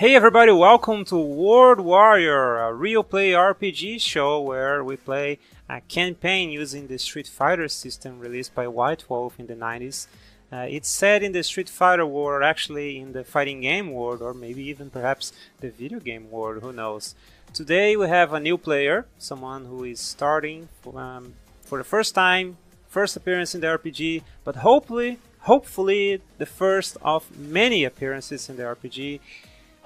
Hey everybody, welcome to World Warrior, a real play RPG show where we play a campaign using the Street Fighter system released by White Wolf in the 90s. It's set in the Street Fighter world, actually in the fighting game world, or maybe even perhaps the video game world, who knows. Today we have a new player, someone who is starting for the first time, first appearance in the RPG, but hopefully the first of many appearances in the RPG.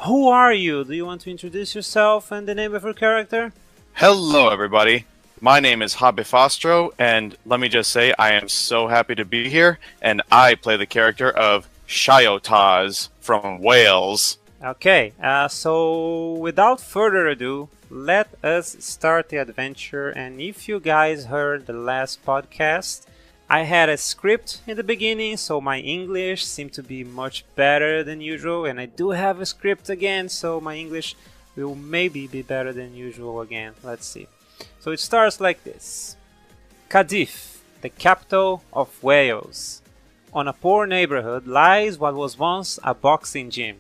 Who are you? Do you want to introduce yourself and the name of your character? Hello everybody, my name is HaBeFasTro, and let me just say I am so happy to be here, and I play the character of Shyotaz from Wales. Okay, so without further ado, let us start the adventure. And if you guys heard the last podcast, I had a script in the beginning, so my English seemed to be much better than usual, and I do have a script again, so my English will maybe be better than usual again. Let's see. So it starts like this. Cardiff, the capital of Wales. On a poor neighborhood lies what was once a boxing gym.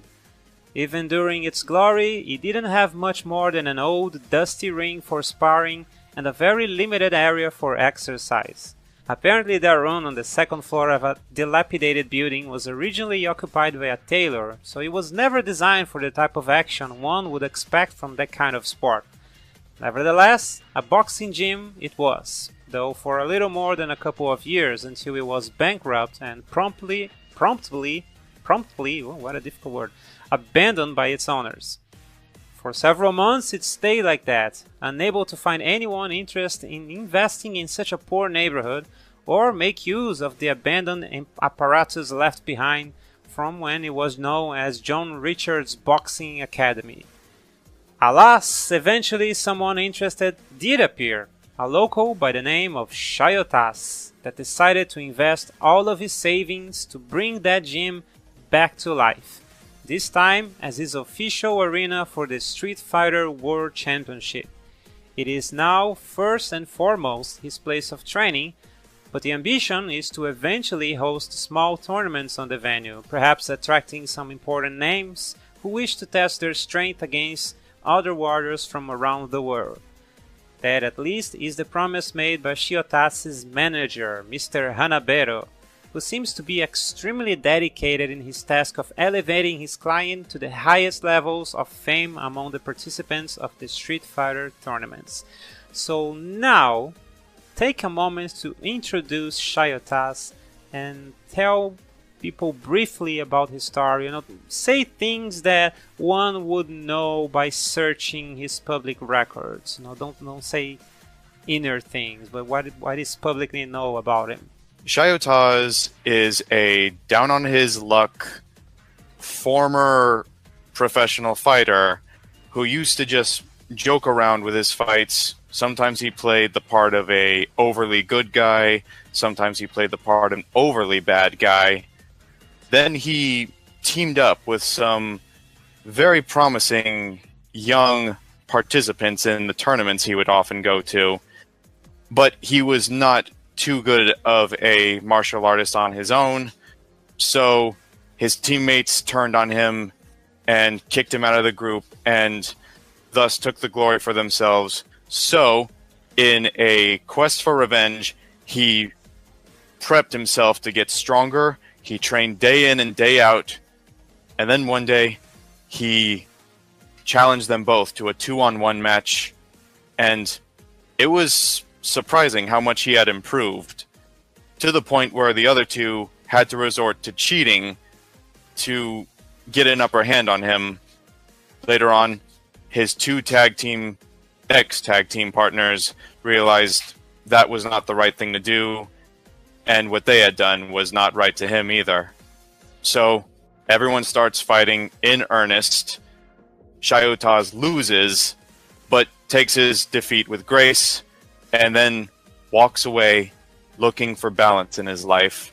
Even during its glory, it didn't have much more than an old, dusty ring for sparring and a very limited area for exercise. Apparently their room on the second floor of a dilapidated building was originally occupied by a tailor, so it was never designed for the type of action one would expect from that kind of sport. Nevertheless, a boxing gym it was, though for a little more than a couple of years until it was bankrupt and promptly, what a difficult word, abandoned by its owners. For several months it stayed like that, unable to find anyone interested in investing in such a poor neighborhood or make use of the abandoned apparatus left behind from when it was known as John Richards Boxing Academy. Alas, eventually someone interested did appear, a local by the name of Shyotaz, that decided to invest all of his savings to bring that gym back to life. This time as his official arena for the Street Fighter World Championship. It is now first and foremost his place of training, but the ambition is to eventually host small tournaments on the venue, perhaps attracting some important names who wish to test their strength against other warriors from around the world. That at least is the promise made by Shyotaz's manager, Mr. Hanabero, who seems to be extremely dedicated in his task of elevating his client to the highest levels of fame among the participants of the Street Fighter tournaments. So now, take a moment to introduce Shyotaz and tell people briefly about his story. Say things that one would know by searching his public records. Don't say inner things, but what is publicly know about him. Shyotaz is a down-on-his-luck former professional fighter who used to just joke around with his fights. Sometimes he played the part of a overly good guy, sometimes he played the part of an overly bad guy. Then he teamed up with some very promising young participants in the tournaments he would often go to, but he was not too good of a martial artist on his own, so his teammates turned on him and kicked him out of the group and thus took the glory for themselves. So in a quest for revenge, he prepped himself to get stronger. He trained day in and day out, and then one day he challenged them both to a 2-on-1 match, and it was surprising how much he had improved, to the point where the other two had to resort to cheating to get an upper hand on him. Later on, his two ex-tag team partners realized that was not the right thing to do, and what they had done was not right to him either. So everyone starts fighting in earnest. Shyotaz loses, but takes his defeat with grace, and then walks away looking for balance in his life.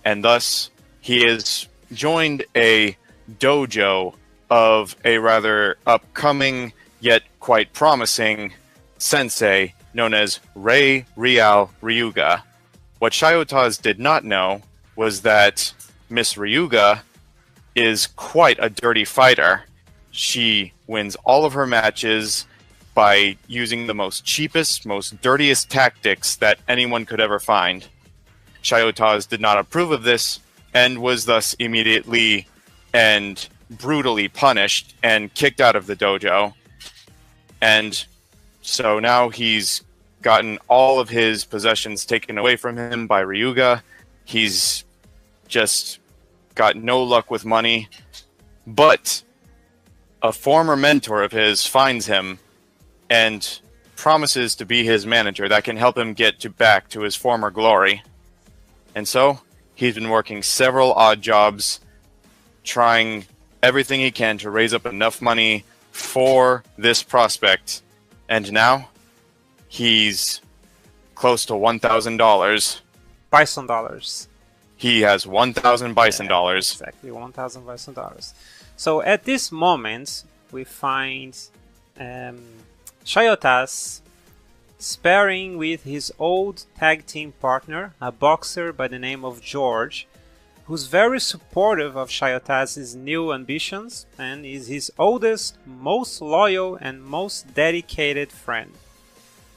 And thus, he has joined a dojo of a rather upcoming, yet quite promising, sensei known as Rei Real Ryuga. What Shyotaz did not know was that Miss Ryuga is quite a dirty fighter, she wins all of her matches by using the most cheapest, most dirtiest tactics that anyone could ever find. Shyotaz did not approve of this and was thus immediately and brutally punished and kicked out of the dojo. And so now he's gotten all of his possessions taken away from him by Ryuga. He's just got no luck with money. But a former mentor of his finds him and promises to be his manager that can help him get back to his former glory. And so he's been working several odd jobs, trying everything he can to raise up enough money for this prospect. And now he's close to $1,000. Bison dollars. He has 1,000 bison dollars. Exactly, 1,000 bison dollars. So at this moment, we find Shyotaz sparring with his old tag team partner, a boxer by the name of George, who's very supportive of Shyotaz's new ambitions and is his oldest, most loyal, and most dedicated friend.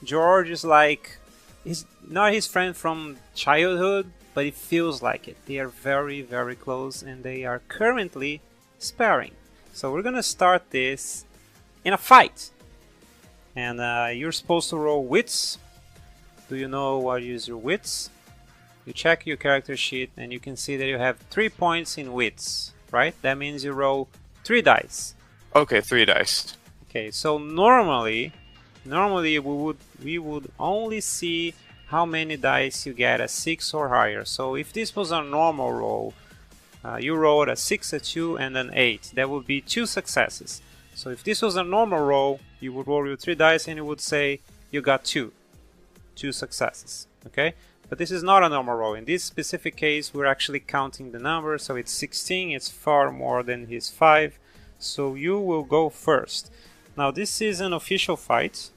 George is like, he's not his friend from childhood, but it feels like it. They are very, very close, and they are currently sparring. So we're gonna start this in a fight. And you're supposed to roll wits. Do you know what is your wits? You check your character sheet and you can see that you have 3 points in wits, right? That means you roll 3 dice. Okay, 3 dice. Okay, so normally we would only see how many dice you get, a 6 or higher. So if this was a normal roll, you rolled a 6, a 2, and an 8. That would be 2 successes. So if this was a normal roll, you would roll your 3 dice and it would say you got 2 successes, okay? But this is not a normal roll. In this specific case, we're actually counting the number, so it's 16, it's far more than his 5, so you will go first. Now this is an official fight.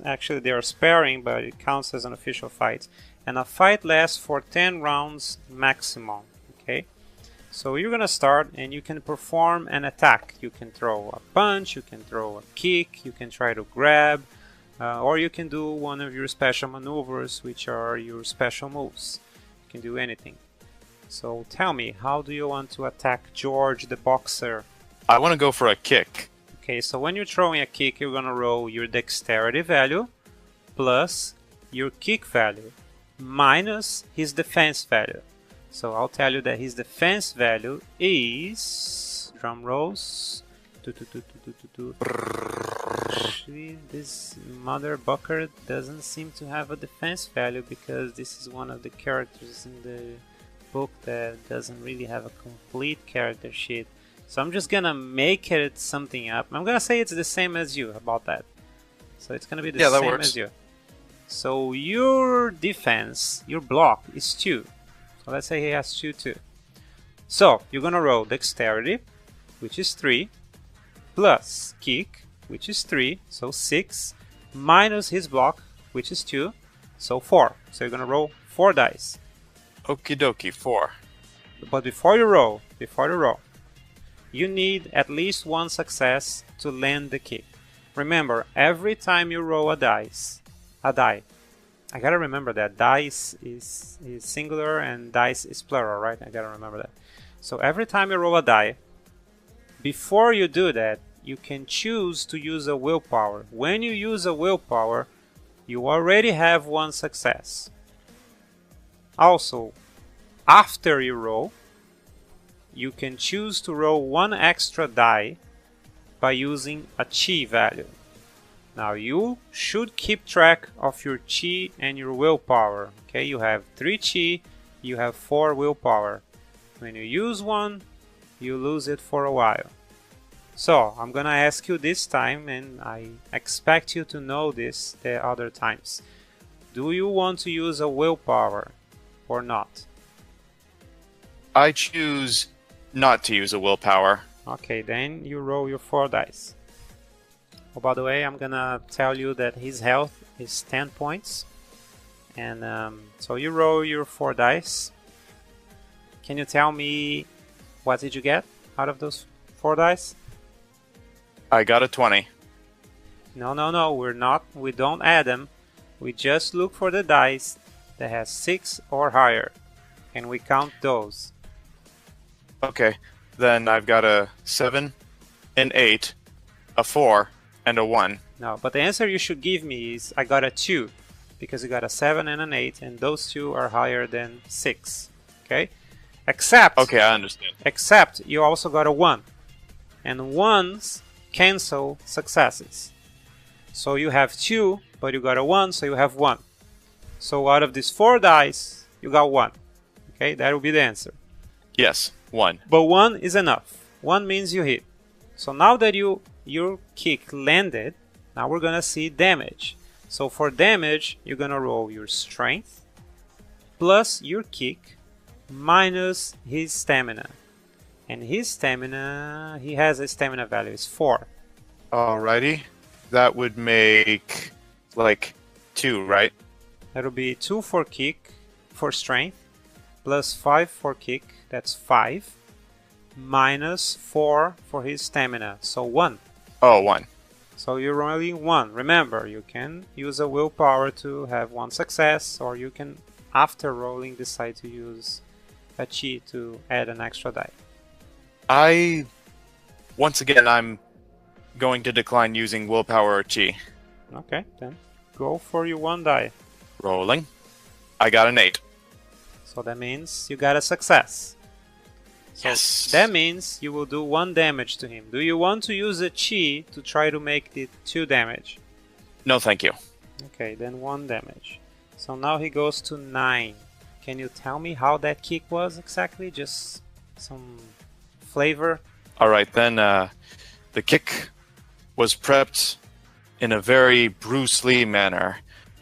Actually, they are sparring, but it counts as an official fight. And a fight lasts for 10 rounds maximum, okay? So you're gonna start and you can perform an attack. You can throw a punch, you can throw a kick, you can try to grab, or you can do one of your special maneuvers, which are your special moves. You can do anything. So tell me, how do you want to attack George the boxer? I want to go for a kick. Okay, so when you're throwing a kick, you're gonna roll your dexterity value plus your kick value minus his defense value. So I'll tell you that his defense value is, drum rolls, this mother bucker doesn't seem to have a defense value because this is one of the characters in the book that doesn't really have a complete character sheet. So I'm just gonna make it something up. I'm gonna say it's the same as you. How about that? So it's gonna be the same as you. So your defense, your block is 2. So let's say he has 2 too. So you're gonna roll dexterity, which is 3, plus kick, which is 3, so 6, minus his block, which is 2, so 4. So you're gonna roll 4 dice. Okie dokie, 4. But before you roll, you need at least 1 success to land the kick. Remember, every time you roll a die, I gotta remember that dice is singular and dice is plural, right? I gotta remember that. So every time you roll a die, before you do that, you can choose to use a willpower. When you use a willpower, you already have 1 success. Also, after you roll, you can choose to roll 1 extra die by using a chi value. Now you should keep track of your chi and your willpower. Okay, you have 3 chi, you have 4 willpower. When you use one, you lose it for a while. So I'm gonna ask you this time, and I expect you to know this the other times. Do you want to use a willpower or not? I choose not to use a willpower. Okay, then you roll your 4 dice. Oh, by the way, I'm gonna tell you that his health is 10 points. And so you roll your 4 dice. Can you tell me what did you get out of those 4 dice? I got a 20. No, we don't add them. We just look for the dice that has 6 or higher, and we count those. Okay, then I've got a 7, an 8, a 4, and a 1. No, but the answer you should give me is I got a 2, because you got a 7 and an 8, and those two are higher than 6. Okay? Okay, I understand. Except you also got a 1. And 1s cancel successes. So you have 2, but you got a 1, so you have 1. So out of these 4 dice, you got 1. Okay, that will be the answer. Yes, 1. But 1 is enough. 1 means you hit. So now that your kick landed, now we're gonna see damage. So for damage, you're gonna roll your strength plus your kick minus his stamina. And his stamina, he has a stamina value, is 4. Alrighty. That would make like 2, right? That'll be 2 for kick, for strength, plus 5 for kick, that's 5, minus 4 for his stamina, so 1. Oh, 1. So you're rolling 1. Remember, you can use a willpower to have 1 success, or you can, after rolling, decide to use a chi to add an extra die. Once again, I'm going to decline using willpower or chi. Okay, then go for your 1 die. Rolling. I got an 8. So that means you got a success. So yes. That means you will do 1 damage to him. Do you want to use a chi to try to make it 2 damage? No, thank you. Okay, then 1 damage. So now he goes to 9. Can you tell me how that kick was exactly? Just some flavor? Alright, then the kick was prepped in a very Bruce Lee manner.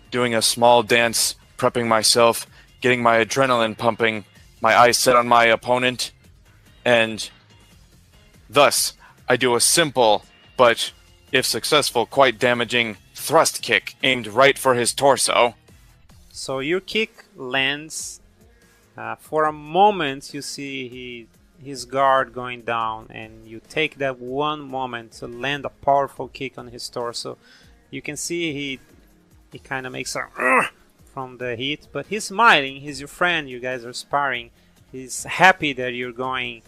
Doing a small dance, prepping myself, getting my adrenaline pumping, my eyes set on my opponent, and thus I do a simple, but if successful, quite damaging thrust kick aimed right for his torso. So your kick lands. For a moment you see his guard going down, and you take that one moment to land a powerful kick on his torso. You can see he kind of makes a from the heat, but he's smiling. He's your friend. You guys are sparring. He's happy that you're going.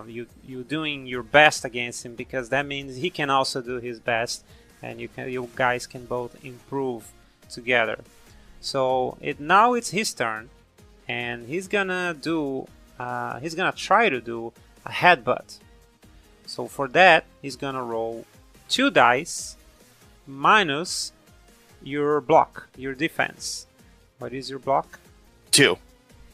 You're doing your best against him, because that means he can also do his best, and you guys can both improve together. So now it's his turn, and he's gonna try to do a headbutt. So for that, he's gonna roll 2 dice minus your block, your defense. What is your block? 2.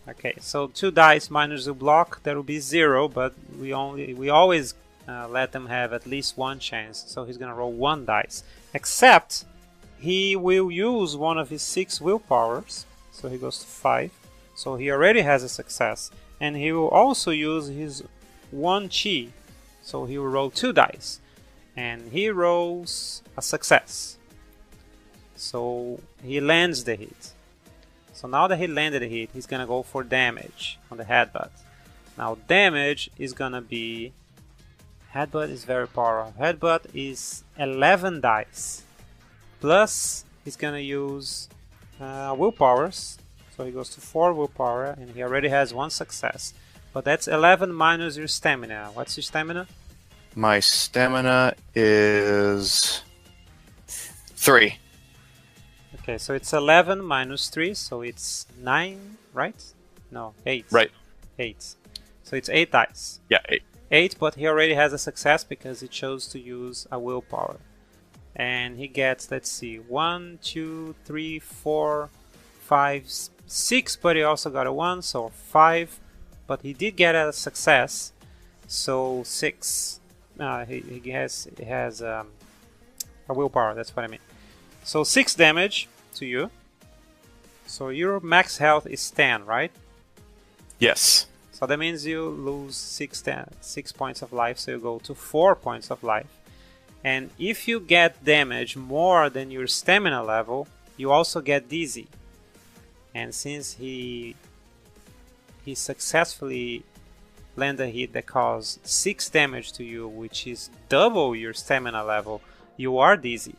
Okay, so 2 dice minus the block, that will be 0, but we always let them have at least 1 chance. So he's gonna roll 1 dice, except he will use one of his 6 willpowers, so he goes to 5. So he already has a success, and he will also use his 1 chi, so he will roll 2 dice, and he rolls a success. So he lands the hit. So now that he landed the hit, he's gonna go for damage on the headbutt. Now damage is gonna be... Headbutt is very powerful. Headbutt is 11 dice. Plus, he's gonna use willpowers. So he goes to 4 willpower, and he already has 1 success. But that's 11 minus your stamina. What's your stamina? My stamina is 3. Okay, so it's 11 minus 3, so it's 9, right? No, 8. Right. 8. So it's 8 dice. Yeah, 8. 8, but he already has a success because he chose to use a willpower. And he gets, let's see, 1, 2, 3, 4, 5, 6, but he also got a 1, so 5. But he did get a success, so 6. He has a willpower, that's what I mean. So 6 damage to you. So your max health is 10, right? Yes. So that means you lose 6 points of life, so you go to 4 points of life. And if you get damage more than your stamina level, you also get dizzy. And since he successfully land a hit that caused 6 damage to you, which is double your stamina level, you are dizzy.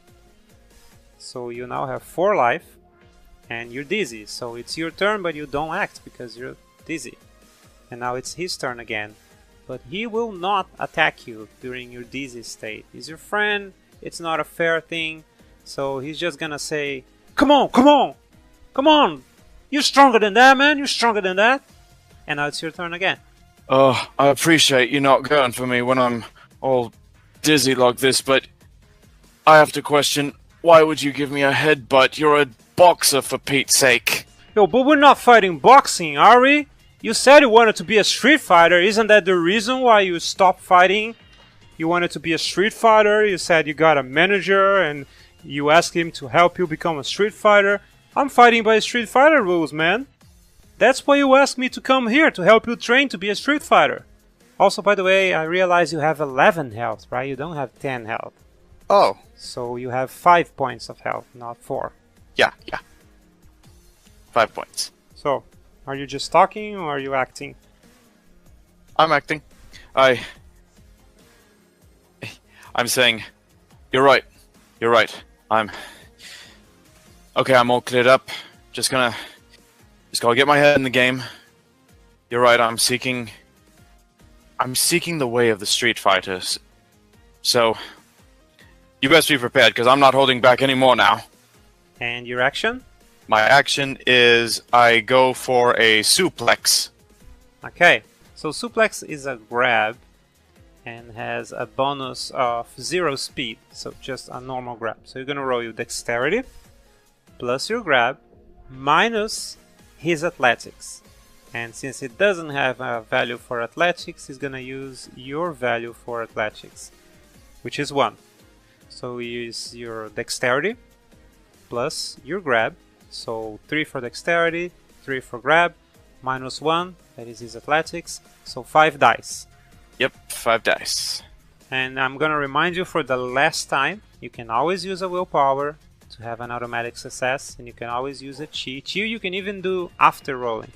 So you now have 4 life and you're dizzy. So it's your turn, but you don't act because you're dizzy. And now it's his turn again. But he will not attack you during your dizzy state. He's your friend, it's not a fair thing. So he's just gonna say, come on, come on, come on. You're stronger than that, man, you're stronger than that. And now it's your turn again. Oh, I appreciate you not going for me when I'm all dizzy like this, but I have to question, why would you give me a headbutt? You're a boxer, for Pete's sake. Yo, but we're not fighting boxing, are we? You said you wanted to be a street fighter. Isn't that the reason why you stopped fighting? You wanted to be a street fighter. You said you got a manager and you asked him to help you become a street fighter. I'm fighting by street fighter rules, man. That's why you asked me to come here, to help you train to be a street fighter. Also, by the way, I realize you have 11 health, right? You don't have 10 health. Oh. So you have 5 points of health, not 4. Yeah. 5 points. So, are you just talking or are you acting? I'm acting. I'm saying, you're right. Okay, I'm all cleared up. Just gotta get my head in the game. You're right, I'm seeking the way of the street fighters. So, you best be prepared, because I'm not holding back anymore now. And your action? My action is I go for a suplex. Okay, so suplex is a grab and has a bonus of 0 speed, so just a normal grab. So you're gonna roll your dexterity plus your grab minus his athletics. And since it doesn't have a value for athletics, he's gonna use your value for athletics, which is 1. So you use your dexterity plus your grab. So 3 for dexterity, 3 for grab, minus 1, that is his athletics, so 5 dice. Yep, 5 dice. And I'm gonna remind you for the last time, you can always use a willpower to have an automatic success, and you can always use a cheat. Cheat you can even do after rolling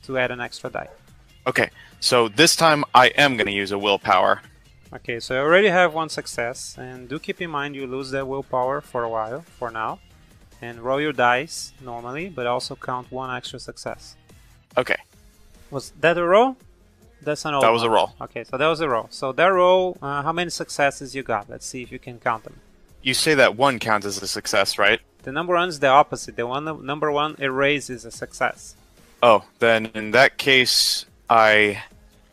to add an extra die. Okay, so this time I am gonna use a willpower. Okay, so I already have 1 success, and do keep in mind you lose that willpower for a while, for now. And roll your dice normally, but also count 1 extra success. Okay. Was that a roll? That's an old That was a roll. Okay, so that was a roll. So that roll, how many successes you got? Let's see if you can count them. You say that 1 counts as a success, right? The number 1 is the opposite. Number 1 erases a success. Oh, then in that case, I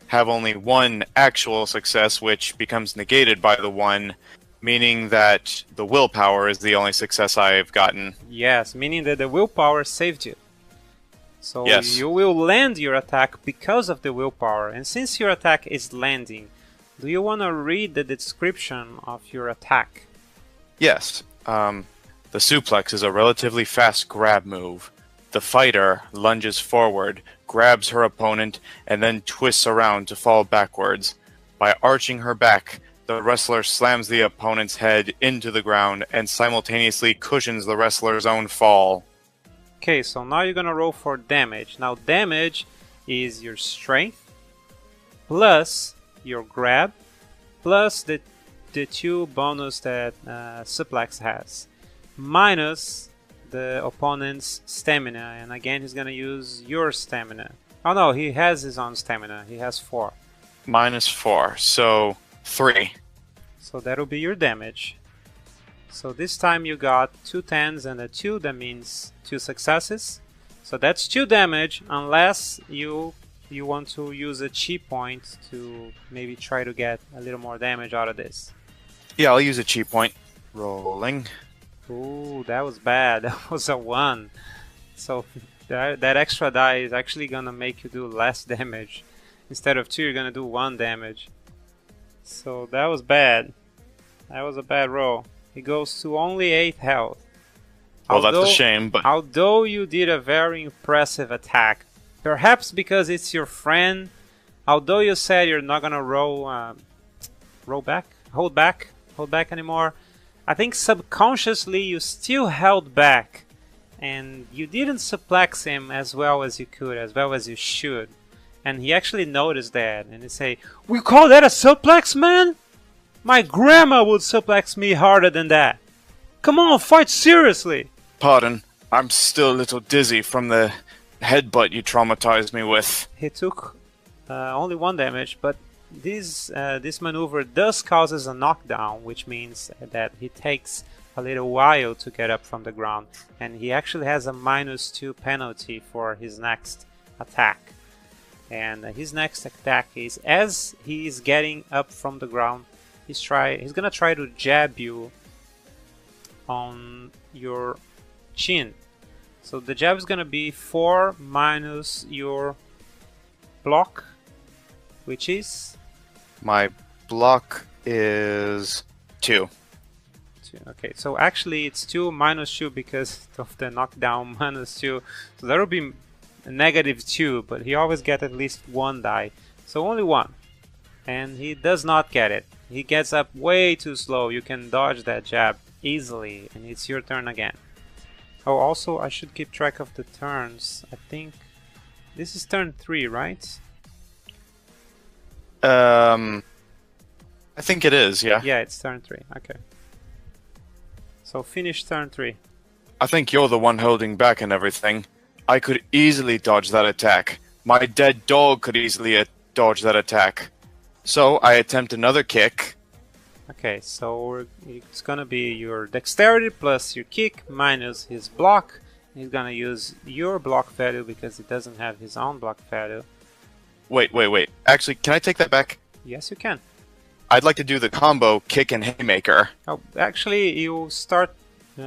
have only 1 actual success, which becomes negated by the 1, meaning that the willpower is the only success I've gotten. Yes, meaning that the willpower saved you. So yes. You will land your attack because of the willpower. And since your attack is landing, do you want to read the description of your attack? Yes. The suplex is a relatively fast grab move. The fighter lunges forward, grabs her opponent, and then twists around to fall backwards. By arching her back, the wrestler slams the opponent's head into the ground and simultaneously cushions the wrestler's own fall. Okay, so now you're gonna roll for damage. Now damage is your strength plus your grab plus the 2 bonus that suplex has minus the opponent's stamina, and again he's gonna use your stamina. Oh no, he has his own stamina. He has 4. Minus 4, so 3. So that'll be your damage. So this time you got 2 10s and a 2, that means 2 successes. So that's 2 damage, unless you want to use a chi point to maybe try to get a little more damage out of this. Yeah, I'll use a chi point. Rolling. Ooh, that was bad. That was a 1. So that extra die is actually gonna make you do less damage. Instead of 2, you're gonna do 1 damage. So that was bad. That was a bad roll. He goes to only 8 health. Well, that's a shame, but... Although you did a very impressive attack, perhaps because it's your friend, although you said you're not gonna hold back anymore, I think subconsciously you still held back, and you didn't suplex him as well as you could, as well as you should. And he actually noticed that, and he say, "We call that a suplex, man? My grandma would suplex me harder than that. Come on, fight seriously." Pardon, I'm still a little dizzy from the headbutt you traumatized me with. He took only 1 damage, but this maneuver does causes a knockdown, which means that he takes a little while to get up from the ground, and he actually has a -2 penalty for his next attack. And his next attack is, as he is getting up from the ground, he's gonna try to jab you on your chin. So the jab is gonna be 4 minus your block, which is? My block is 2. 2. Okay, so actually it's 2 minus 2 because of the knockdown -2. So that would be -2, but he always gets at least 1 die. So only 1. And he does not get it. He gets up way too slow. You can dodge that jab easily, and it's your turn again. Oh, also I should keep track of the turns. I think this is turn 3, right? I think it is, yeah. Yeah, it's turn 3. Okay. So finish turn 3. I think you're the one holding back and everything. I could easily dodge that attack. My dead dog could easily dodge that attack. So I attempt another kick. Okay, so it's gonna be your dexterity plus your kick minus his block. He's gonna use your block value because he doesn't have his own block value. Wait. Actually, can I take that back? Yes, you can. I'd like to do the combo kick and haymaker. Oh, actually, you start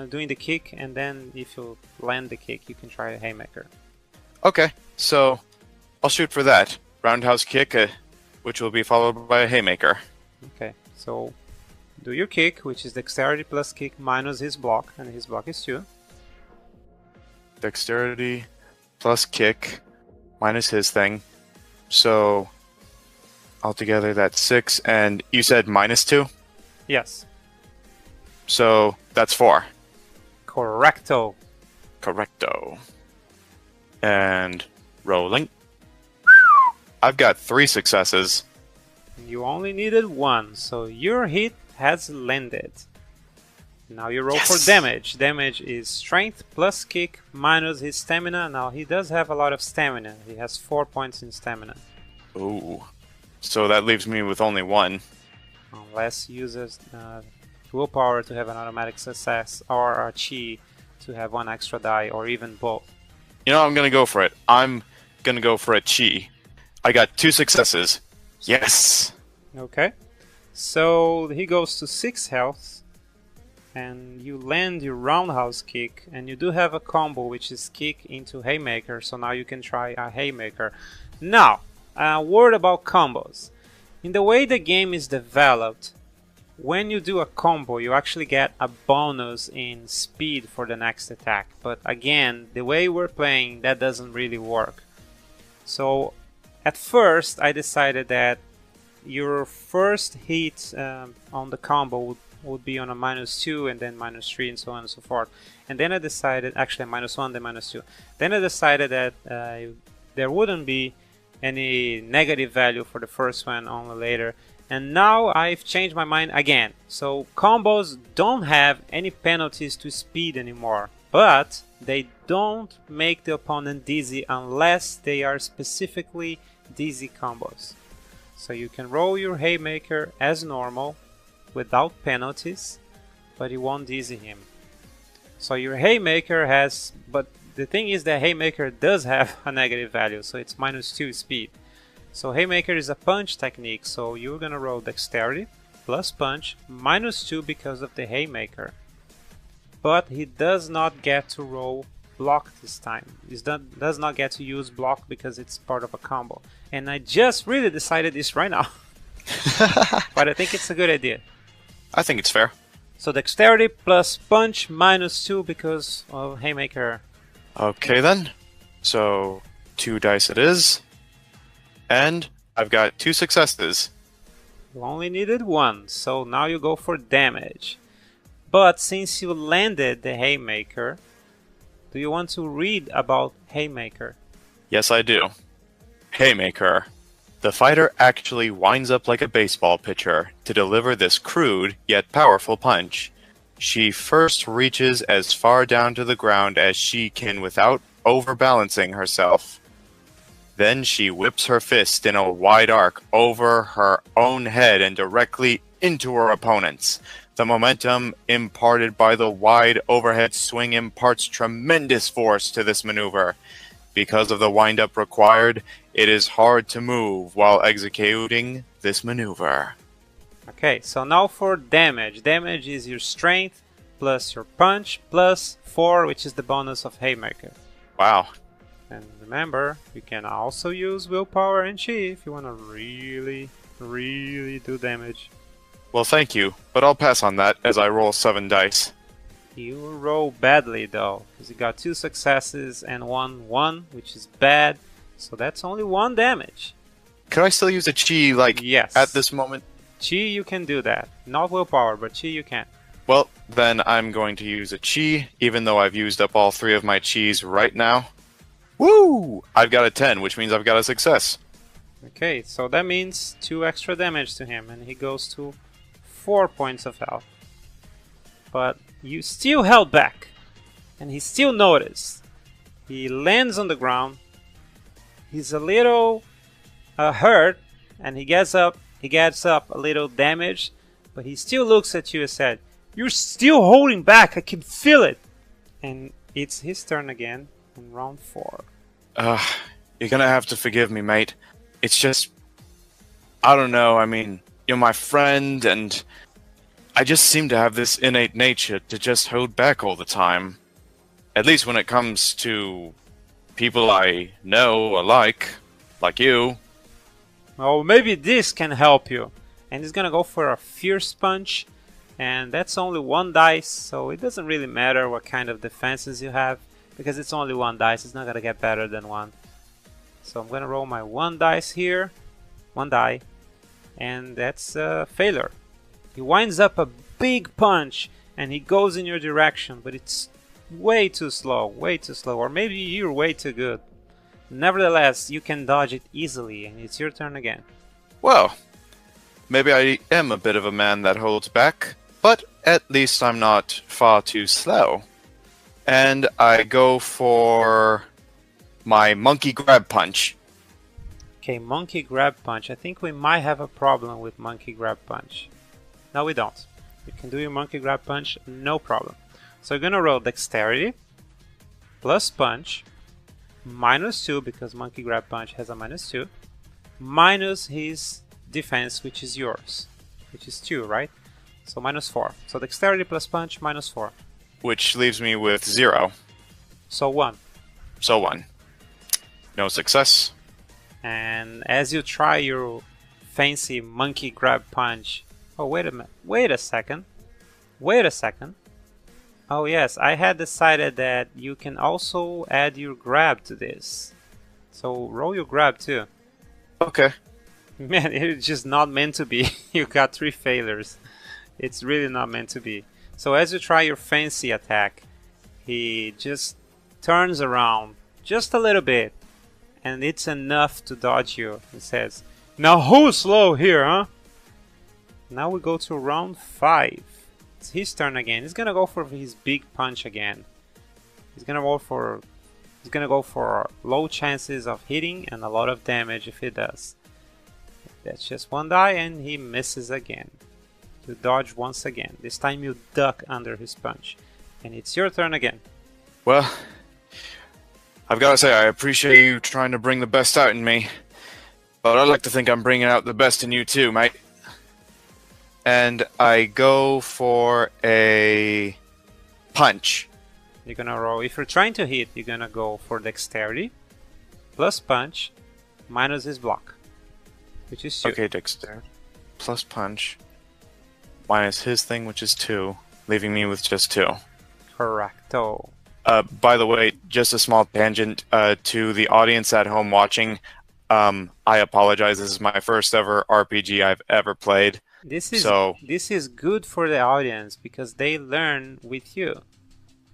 doing the kick, and then if you land the kick, you can try a haymaker. Okay, so I'll shoot for that. Roundhouse kick, which will be followed by a haymaker. Okay, so do your kick, which is dexterity plus kick minus his block, and his block is 2. Dexterity plus kick minus his thing. So altogether that's 6, and you said -2? Yes. So that's 4. Correcto. Correcto. And rolling. I've got 3 successes. You only needed 1, so your hit has landed. Now you roll for damage. Damage is strength plus kick minus his stamina. Now he does have a lot of stamina. He has 4 points in stamina. Ooh. So that leaves me with only 1. Unless he uses willpower to have an automatic success, or a chi to have 1 extra die, or even both. You know, I'm gonna go for it. I'm gonna go for a chi. I got 2 successes. Yes! Okay. So he goes to 6 health, and you land your roundhouse kick, and you do have a combo which is kick into haymaker, so now you can try a haymaker. Now, a word about combos. In the way the game is developed, when you do a combo, you actually get a bonus in speed for the next attack. But again, the way we're playing, that doesn't really work. So at first, I decided that your first hit on the combo would be on a -2, and then -3, and so on and so forth. And then I decided, actually -1, then -2. Then I decided that there wouldn't be any negative value for the first one, only later. And now I've changed my mind again. So combos don't have any penalties to speed anymore, but they don't make the opponent dizzy unless they are specifically dizzy combos. So you can roll your haymaker as normal without penalties, but it won't dizzy him. So your haymaker has, but the thing is that haymaker does have a negative value, so it's -2 speed. So haymaker is a punch technique, so you're gonna roll dexterity plus punch -2 because of the haymaker. But he does not get to roll block this time. He does not get to use block because it's part of a combo. And I just really decided this right now. But I think it's a good idea. I think it's fair. So dexterity plus punch -2 because of haymaker. Okay then. So 2 dice it is. And I've got 2 successes. You only needed 1, so now you go for damage. But since you landed the haymaker, do you want to read about haymaker? Yes, I do. Haymaker. The fighter actually winds up like a baseball pitcher to deliver this crude yet powerful punch. She first reaches as far down to the ground as she can without overbalancing herself. Then she whips her fist in a wide arc over her own head and directly into her opponent's. The momentum imparted by the wide overhead swing imparts tremendous force to this maneuver. Because of the wind-up required, it is hard to move while executing this maneuver. Okay, so now for damage. Damage is your strength plus your punch plus 4, which is the bonus of Haymaker. Wow. And remember, you can also use willpower and chi if you want to really do damage. Well, thank you, but I'll pass on that as I roll 7 dice. You roll badly though, because you got 2 successes and 1, which is bad. So that's only 1 damage. Could I still use a chi, like, yes, at this moment? Chi, you can do that. Not willpower, but chi you can. Well, then I'm going to use a chi, even though I've used up all 3 of my chis right now. Woo! I've got a 10, which means I've got a success. Okay, so that means 2 extra damage to him, and he goes to 4 points of health. But you still held back, and he still noticed. He lands on the ground. He's a little hurt, and he gets up a little damaged, but he still looks at you and said, "You're still holding back, I can feel it." And it's his turn again in round 4. You're gonna have to forgive me, mate. It's just, I don't know, I mean, you're my friend, and I just seem to have this innate nature to just hold back all the time. At least when it comes to people I know or like you. Well, maybe this can help you. And he's gonna go for a fierce punch, and that's only 1 dice, so it doesn't really matter what kind of defenses you have, because it's only 1 dice, it's not gonna get better than 1. So I'm gonna roll my 1 dice here, 1 die, and that's a failure. He winds up a big punch, and he goes in your direction, but it's way too slow, or maybe you're way too good. Nevertheless, you can dodge it easily, and it's your turn again. Well, maybe I am a bit of a man that holds back, but at least I'm not far too slow. And I go for my monkey grab punch. Okay, monkey grab punch. I think we might have a problem with monkey grab punch. No, we don't. You can do your monkey grab punch, no problem. So you're gonna roll dexterity plus punch -2, because monkey grab punch has a -2, minus his defense, which is yours, which is 2, right? So -4. So dexterity plus punch -4. Which leaves me with 0. So 1. So 1. No success. And as you try your fancy monkey grab punch... Oh, wait a minute. Wait a second. Oh yes, I had decided that you can also add your grab to this. So roll your grab too. Okay. Man, it's just not meant to be. You got 3 failures. It's really not meant to be. So as you try your fancy attack, he just turns around just a little bit, and it's enough to dodge you. He says, "Now hold slow here, huh?" Now we go to round 5. It's his turn again. He's gonna go for his big punch again. He's gonna go for low chances of hitting and a lot of damage if he does. That's just 1 die, and he misses again. You dodge once again. This time you duck under his punch. And it's your turn again. Well, I've got to say, I appreciate you trying to bring the best out in me. But I'd like to think I'm bringing out the best in you too, mate. And I go for a punch. You're gonna roll. If you're trying to hit, you're gonna go for dexterity plus punch minus his block, which is 2. Okay, dexterity plus punch minus his thing, which is 2, leaving me with just 2. Correcto. By the way, just a small tangent to the audience at home watching. I apologize. This is my first ever RPG I've ever played. This is good for the audience because they learn with you.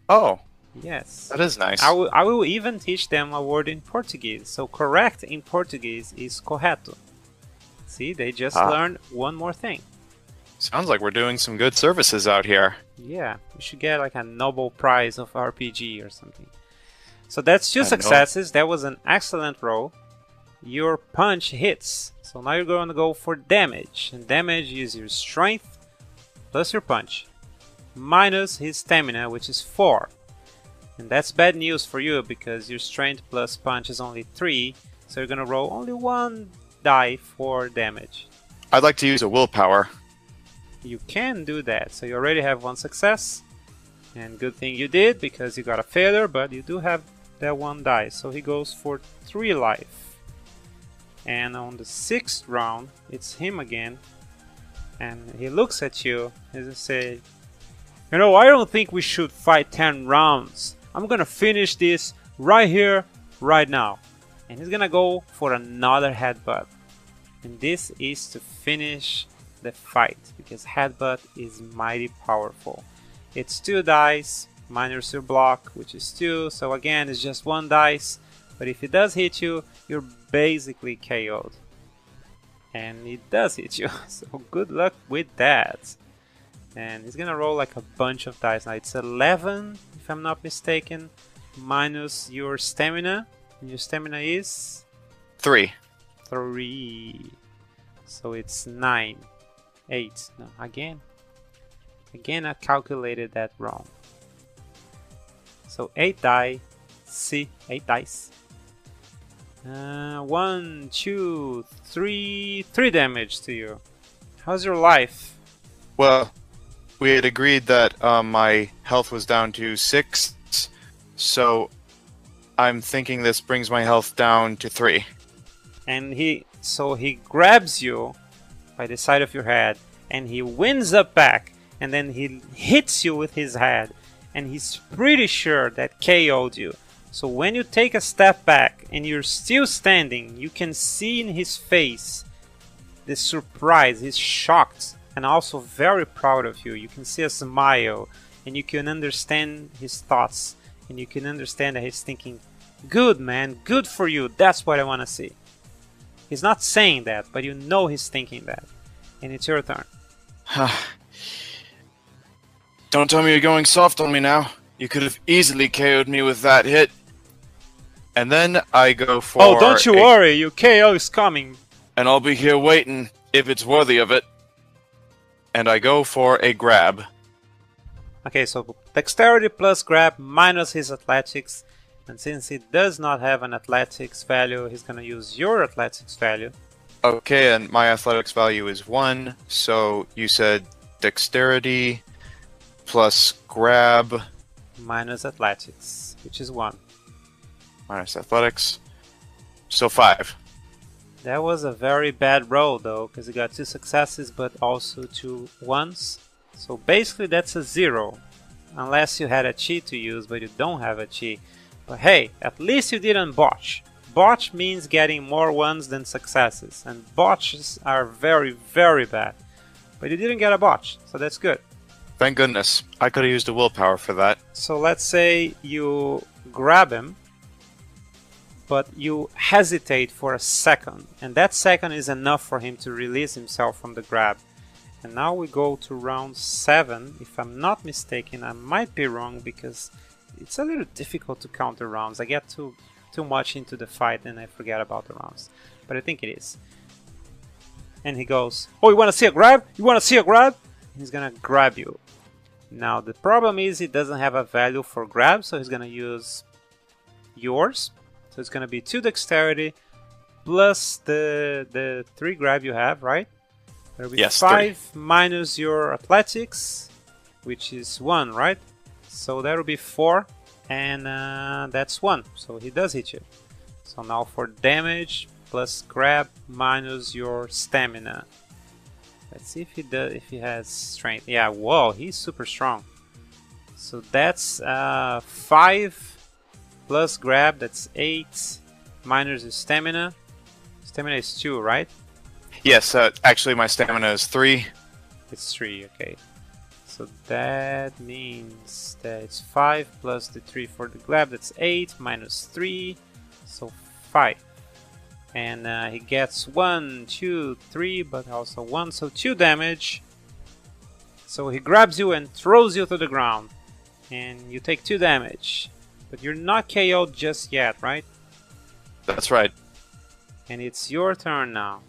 Oh. Yes. That is nice. I will even teach them a word in Portuguese. So correct in Portuguese is correto. See, they just learned one more thing. Sounds like we're doing some good services out here. Yeah, we should get like a Nobel Prize of RPG or something. So that's 2 successes. That was an excellent roll. Your punch hits. So now you're going to go for damage. And damage is your strength plus your punch minus his stamina, which is 4. And that's bad news for you because your strength plus punch is only 3. So you're going to roll only 1 die for damage. I'd like to use a willpower. You can do that. So you already have 1 success. And good thing you did because you got a failure, but you do have that 1 die. So he goes for 3 life. And on the 6th round, it's him again. And he looks at you and he says, you know, I don't think we should fight 10 rounds. I'm gonna finish this right here, right now. And he's gonna go for another headbutt. And this is to finish the fight, because headbutt is mighty powerful. It's 2 dice, minus your block, which is 2. So again, it's just 1 dice. But if it does hit you, you're basically KO'd. And it does hit you, so good luck with that. And he's gonna roll like a bunch of dice. Now it's 11, if I'm not mistaken, minus your stamina. And your stamina is 3. 3. So it's 9. 8. No, again I calculated that wrong. So 8 die. See, 8 dice. 1, 2, 3 damage to you. How's your life? Well, we had agreed that my health was down to 6, so I'm thinking this brings my health down to 3. And he grabs you by the side of your head, and he winds up back, and then he hits you with his head, and he's pretty sure that KO'd you. So when you take a step back and you're still standing, you can see in his face the surprise. He's shocked and also very proud of you. You can see a smile and you can understand his thoughts, and you can understand that he's thinking, good man, good for you, that's what I want to see. He's not saying that, but you know he's thinking that. And it's your turn. Don't tell me you're going soft on me now. You could have easily KO'd me with that hit. And then I go for... Oh, don't you worry, your KO is coming. And I'll be here waiting if it's worthy of it. And I go for a grab. Okay, so dexterity plus grab minus his athletics. And since he does not have an athletics value, he's going to use your athletics value. Okay, and my athletics value is 1. So you said dexterity plus grab. Minus athletics, which is 1. Minus athletics. So 5. That was a very bad roll though, because you got 2 successes but also 2 ones. So basically that's a 0. Unless you had a cheat to use, but you don't have a cheat. But hey, at least you didn't botch. Botch means getting more ones than successes. And botches are very, very bad. But you didn't get a botch, so that's good. Thank goodness. I could have used a willpower for that. So let's say you grab him, but you hesitate for a second, and that second is enough for him to release himself from the grab. And now we go to round 7. If I'm not mistaken, I might be wrong because it's a little difficult to count the rounds. I get too much into the fight and I forget about the rounds, but I think it is. And he goes, oh, you want to see a grab? You want to see a grab? And he's gonna grab you. Now the problem is he doesn't have a value for grab, so he's gonna use yours. So it's gonna be 2 dexterity plus the 3 grab you have, right? There'll be yes, 5 3. minus your athletics, which is 1, right? So that'll be 4, and that's 1. So he does hit you. So now for damage plus grab minus your stamina. Let's see if he has strength. Yeah, whoa, he's super strong. So that's 5 plus grab, that's 8 minus his stamina. Stamina is 2, right? Yes, actually my stamina is 3. It's 3, okay. So that means that it's 5 plus the 3 for the grab. That's 8 minus 3. So 5. And he gets 1, 2, 3, but also 1. So 2 damage. So he grabs you and throws you to the ground. And you take 2 damage. But you're not KO'd just yet, right? That's right. And it's your turn now.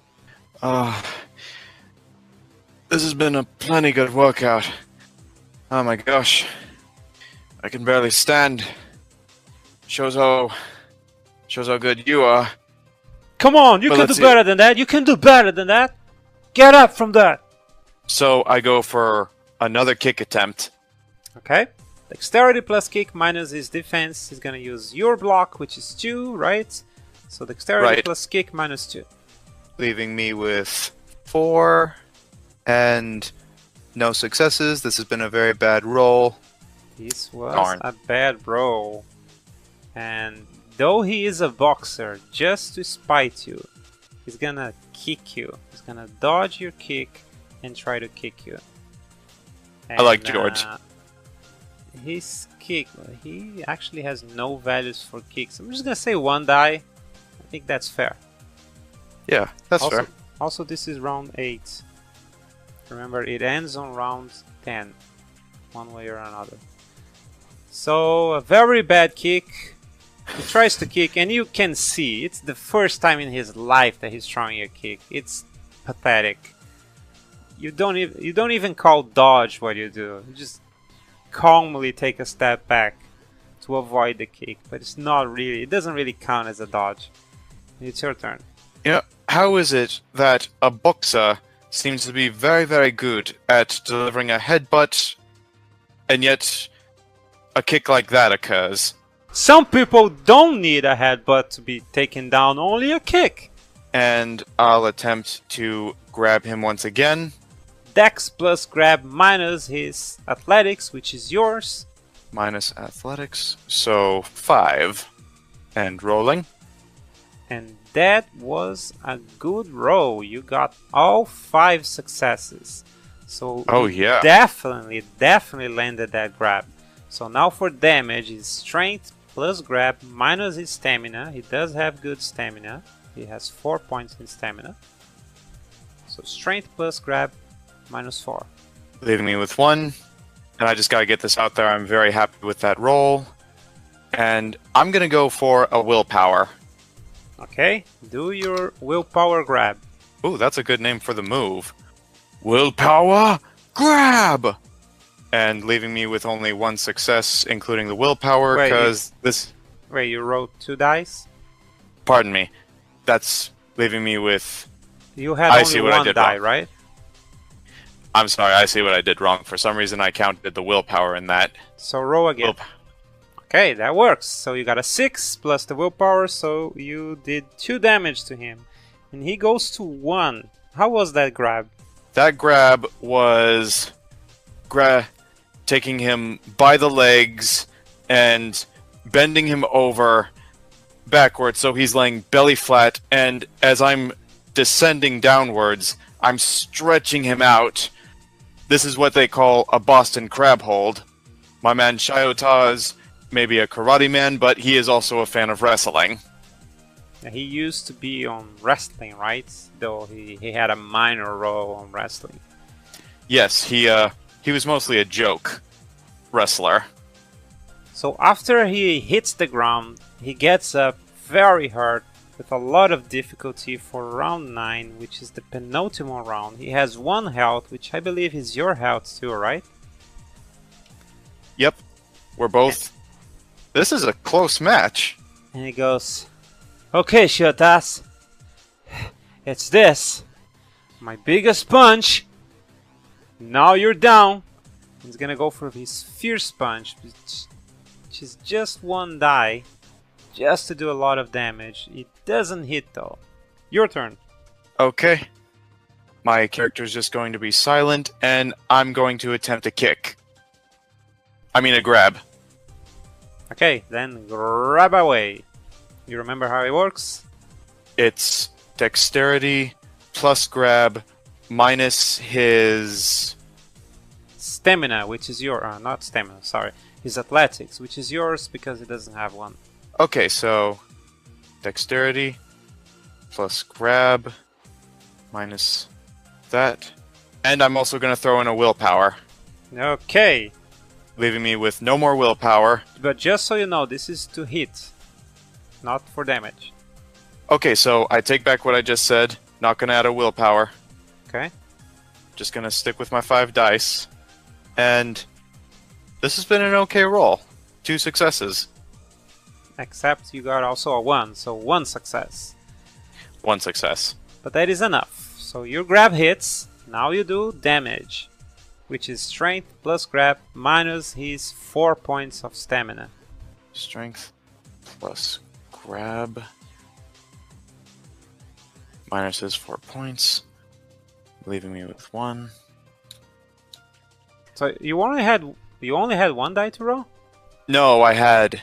This has been a plenty good workout. Oh my gosh. I can barely stand. Shows how good you are. Come on, you can do better than that. You can do better than that. Get up from that. So I go for another kick attempt. Okay. Dexterity plus kick minus his defense. He's gonna use your block, which is 2, right? So dexterity plus kick minus 2. Leaving me with 4 and no successes. This has been a very bad roll. This was a bad roll. And though he is a boxer, just to spite you, he's gonna kick you. He's gonna dodge your kick and try to kick you. And, I like George. His kick, he actually has no values for kicks. I'm just gonna say 1 die. I think that's fair. Yeah, that's also, fair. Also, this is round 8. Remember, it ends on round 10, one way or another. So, a very bad kick. He tries to kick, and you can see it's the first time in his life that he's throwing a kick. It's pathetic. You don't even call dodge what you do. You just calmly take a step back to avoid the kick, but it's not really. It doesn't really count as a dodge. It's your turn. Yeah, how is it that a boxer seems to be very, very good at delivering a headbutt, and yet a kick like that occurs? Some people don't need a headbutt to be taken down, only a kick. And I'll attempt to grab him once again. Dex plus grab minus his athletics, which is yours. Minus athletics, so 5. And rolling. And that was a good roll. You got all 5 successes. So yeah, definitely landed that grab. So now for damage is strength plus grab minus his stamina. He does have good stamina. He has 4 points in stamina. So strength plus grab minus 4. Leaving me with 1. And I just gotta get this out there. I'm very happy with that roll. And I'm gonna go for a willpower. Okay, do your willpower grab. Ooh, that's a good name for the move. Willpower grab! And leaving me with only 1 success, including the willpower, because this... Wait, you rolled 2 dice? Pardon me. That's leaving me with... You had only 1 die, right? I'm sorry, I see what I did wrong. For some reason, I counted the willpower in that. So roll again. Okay, that works. So you got a 6 plus the willpower, so you did 2 damage to him. And he goes to 1. How was that grab? That grab was taking him by the legs and bending him over backwards so he's laying belly flat, and as I'm descending downwards, I'm stretching him out. This is what they call a Boston crab hold. My man Shyotaz may be a karate man, but he is also a fan of wrestling. He used to be on wrestling, right? Though he had a minor role on wrestling. Yes, he was mostly a joke wrestler. So after he hits the ground, he gets up very hurt with a lot of difficulty for round 9, which is the penultimate round. He has 1 health, which I believe is your health too, right? Yep, we're both... This is a close match. And he goes, "Okay, Shyotaz, it's this. My biggest punch. Now you're down." He's gonna go for his fierce punch, which is just 1 die, just to do a lot of damage. It doesn't hit though. Your turn. Okay. My character is just going to be silent, and I'm going to attempt a kick. I mean a grab. Okay, then grab away. You remember how it works? It's dexterity plus grab minus his stamina, which is your not stamina, sorry, his athletics, which is yours because he doesn't have one. Okay, so dexterity plus grab minus that. And I'm also going to throw in a willpower, Okay, leaving me with no more willpower. but just so you know, this is to hit, not for damage. Okay, so I take back what I just said. Not going to add a willpower. Okay. Just going to stick with my 5 dice. And this has been an okay roll. 2 successes. Except you got also a 1, so 1 success. 1 success. But that is enough. So your grab hits, now you do damage, which is strength plus grab minus his 4 points of stamina. Strength plus grab minus his 4 points, leaving me with 1. So you only had 1 die to roll? No, I had...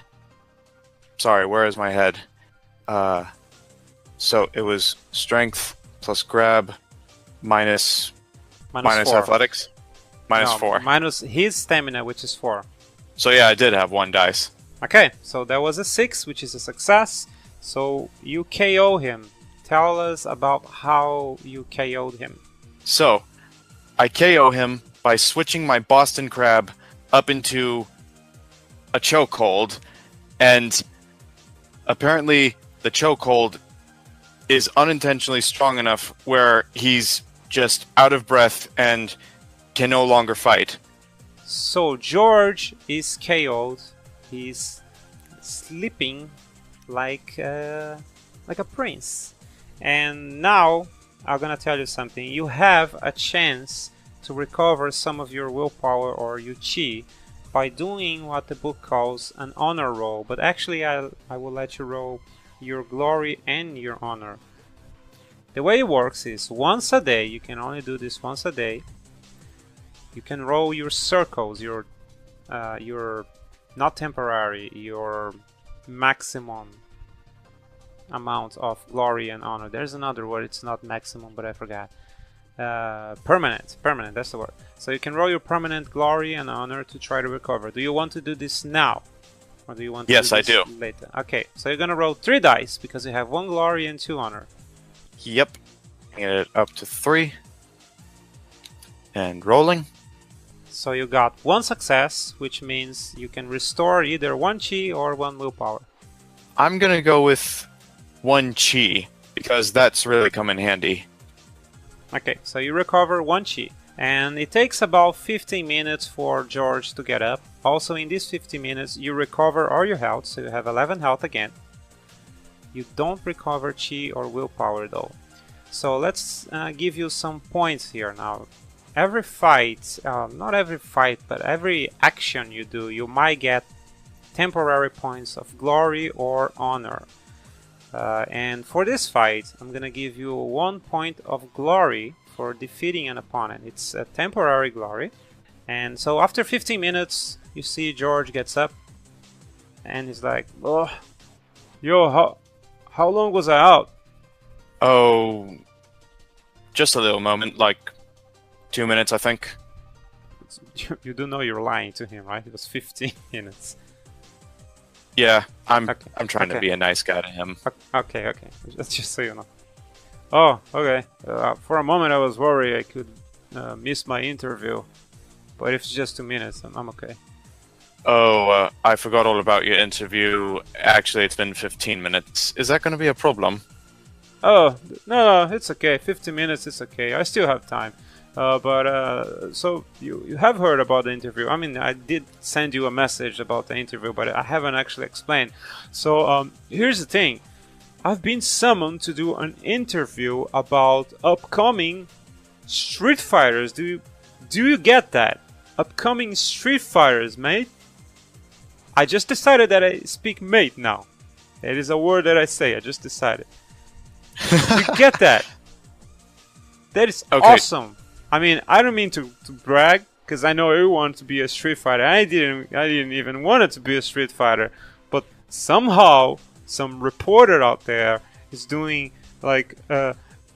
Sorry, where is my head? So it was strength plus grab minus 4. athletics? Minus No, 4. Minus his stamina, which is 4. So yeah, I did have 1 dice. Okay, so that was a 6, which is a success. So you KO him. Tell us about how you KO'd him. So, I KO him by switching my Boston Crab up into a chokehold, and apparently the chokehold is unintentionally strong enough where he's just out of breath and can no longer fight. So George is KO'd. He's sleeping like a prince. And now I'm gonna tell you something. You have a chance to recover some of your willpower or your chi by doing what the book calls an honor roll. But actually I will let you roll your glory and your honor. The way it works is once a day, you can only do this once a day. You can roll your circles, your not temporary, your maximum amount of glory and honor. There's another word, it's not maximum, but I forgot. Permanent, that's the word. So you can roll your permanent glory and honor to try to recover. Do you want to do this now? Or do you want to Yes, do I this do. later? Okay, so you're gonna roll 3 dice because you have 1 glory and 2 honor. Yep. Get it up to 3. And rolling. So you got 1 success, which means you can restore either 1 chi or 1 willpower. I'm gonna go with 1 chi, because that's really come in handy. Okay, so you recover 1 chi. And it takes about 15 minutes for George to get up. Also in these 15 minutes you recover all your health, so you have 11 health again. You don't recover chi or willpower though. So let's give you some points here now. Every fight, not every fight, but every action you do, you might get temporary points of glory or honor. And for this fight, I'm gonna give you 1 point of glory for defeating an opponent. It's a temporary glory. And so after 15 minutes, you see George gets up and he's like, "Oh, yo, how long was I out?" Oh, just a little moment, like 2 minutes, I think. You do know you're lying to him, right? It was 15 minutes. Yeah, I'm Okay. trying to Okay. be a nice guy to him. Okay. That's just so you know. Oh, okay. For a moment I was worried I could miss my interview. But if it's just 2 minutes, I'm okay. Oh, I forgot all about your interview. Actually, it's been 15 minutes. Is that going to be a problem? Oh, no, it's okay. 15 minutes is okay. I still have time. So you have heard about the interview. I mean, I did send you a message about the interview, but I haven't actually explained. So here's the thing. I've been summoned to do an interview about upcoming Street Fighters. Do you get that? Upcoming Street Fighters, mate. I just decided that I speak mate now. It is a word that I say. I just decided. You get that? That is Okay. awesome. I mean, I don't mean to brag, because I know everyone to be a Street Fighter. I didn't even want it to be a Street Fighter, but somehow some reporter out there is doing like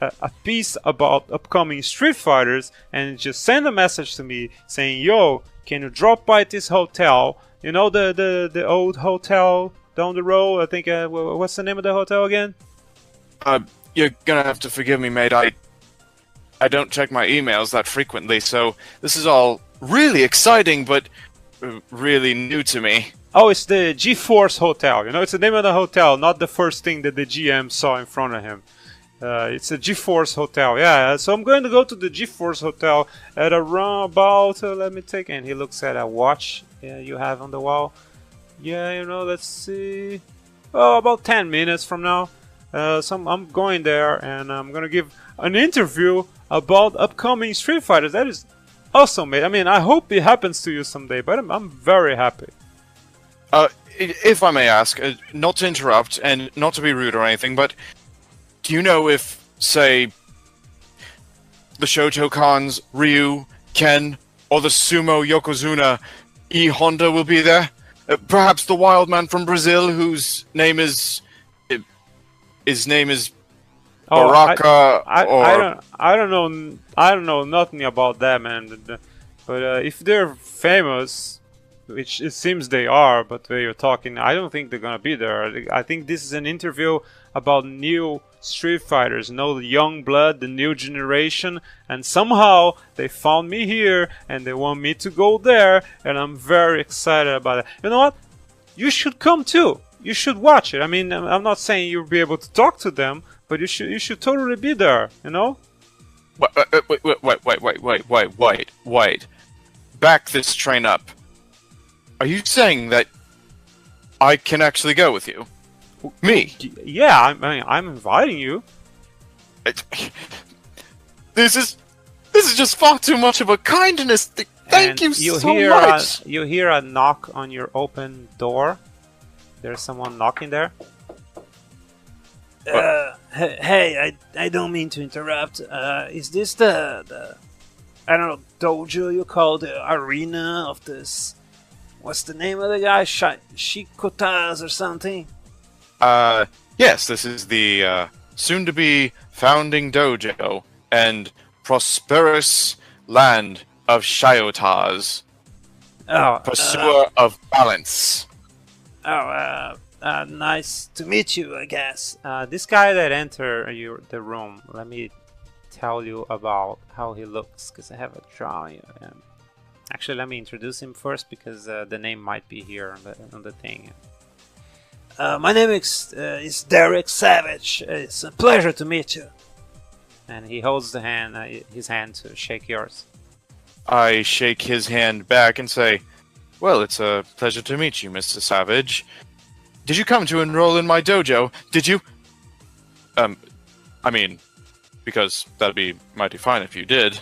a piece about upcoming Street Fighters and just send a message to me saying, "Yo, can you drop by this hotel? You know the old hotel down the road? I think what's the name of the hotel again?" You're gonna have to forgive me, mate. I don't check my emails that frequently, so this is all really exciting, but really new to me. Oh, it's the G-Force Hotel. You know, it's the name of the hotel, not the first thing that the GM saw in front of him. It's a G-Force Hotel. Yeah, so I'm going to go to the G-Force Hotel at around about, let me take, and he looks at a watch you have on the wall. Yeah, you know, let's see. Oh, about 10 minutes from now. So I'm going there and I'm going to give an interview about upcoming Street Fighters. That is awesome, mate. I mean, I hope it happens to you someday, but I'm very happy. If I may ask, not to interrupt and not to be rude or anything, but do you know if, say, the Shotokans, Ryu, Ken, or the Sumo Yokozuna E Honda will be there? Perhaps the wild man from Brazil, whose name is... His name is Baraka, I don't know nothing about that, man. But if they're famous, which it seems they are, but when you're talking, I don't think they're gonna be there. I think this is an interview about new Street Fighters, the young blood, the new generation, and somehow they found me here and they want me to go there, and I'm very excited about it. You know what? You should come too. You should watch it. I mean, I'm not saying you'll be able to talk to them, but you should totally be there, you know? Wait. Back this train up. Are you saying that I can actually go with you? Me? Yeah, I'm inviting you. This is just far too much of a kindness. Thank you so much. You hear a knock on your open door. There's someone knocking there. Hey, I don't mean to interrupt. Is this the I don't know, dojo you call the arena of this? What's the name of the guy? Shyotaz or something? Yes, this is the soon-to-be founding dojo and prosperous land of Shyotaz. Pursuer of balance. Nice to meet you, I guess. This guy that entered the room, let me tell you about how he looks, because I have a drawing of him. Actually, let me introduce him first, because the name might be here on the thing. My name is Derek Savage. It's a pleasure to meet you. And he holds his hand to shake yours. I shake his hand back and say, "Well, it's a pleasure to meet you, Mr. Savage. Did you come to enroll in my dojo? Did you?" I mean, because that'd be mighty fine if you did.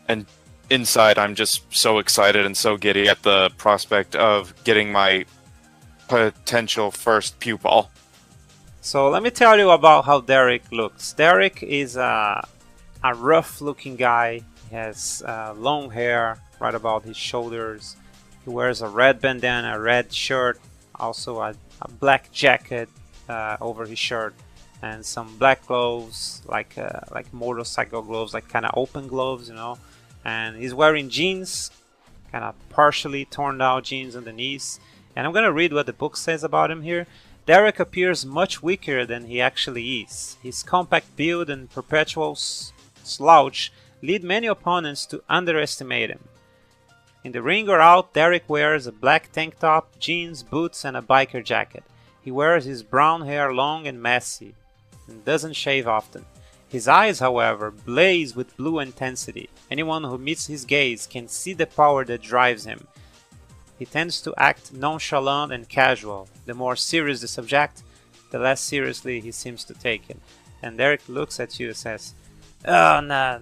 And inside, I'm just so excited and so giddy at the prospect of getting my potential first pupil. So let me tell you about how Derek looks. Derek is a rough-looking guy. He has long hair right about his shoulders. He wears a red bandana, a red shirt, also a black jacket over his shirt, and some black gloves, like motorcycle gloves, like kind of open gloves, you know. And he's wearing jeans, kind of partially torn down jeans on the knees. And I'm gonna read what the book says about him here. Derek appears much weaker than he actually is. His compact build and perpetual slouch lead many opponents to underestimate him. In the ring or out, Derek wears a black tank top, jeans, boots, and a biker jacket. He wears his brown hair long and messy, and doesn't shave often. His eyes, however, blaze with blue intensity. Anyone who meets his gaze can see the power that drives him. He tends to act nonchalant and casual. The more serious the subject, the less seriously he seems to take it. And Derek looks at you and says, "Oh, no,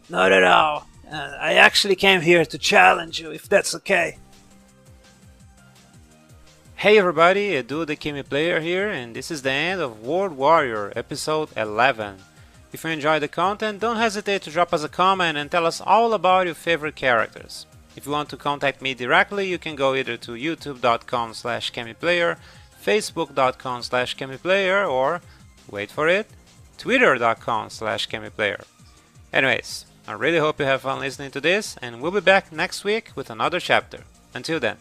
not at all. I actually came here to challenge you, if that's okay." Hey everybody, Edu the Cammyplayer here, and this is the end of World Warrior, episode 11. If you enjoyed the content, don't hesitate to drop us a comment and tell us all about your favorite characters. If you want to contact me directly, you can go either to youtube.com/Cammyplayer, facebook.com/Cammyplayer, or, wait for it, twitter.com/Cammyplayer. Anyways, I really hope you have fun listening to this, and we'll be back next week with another chapter. Until then.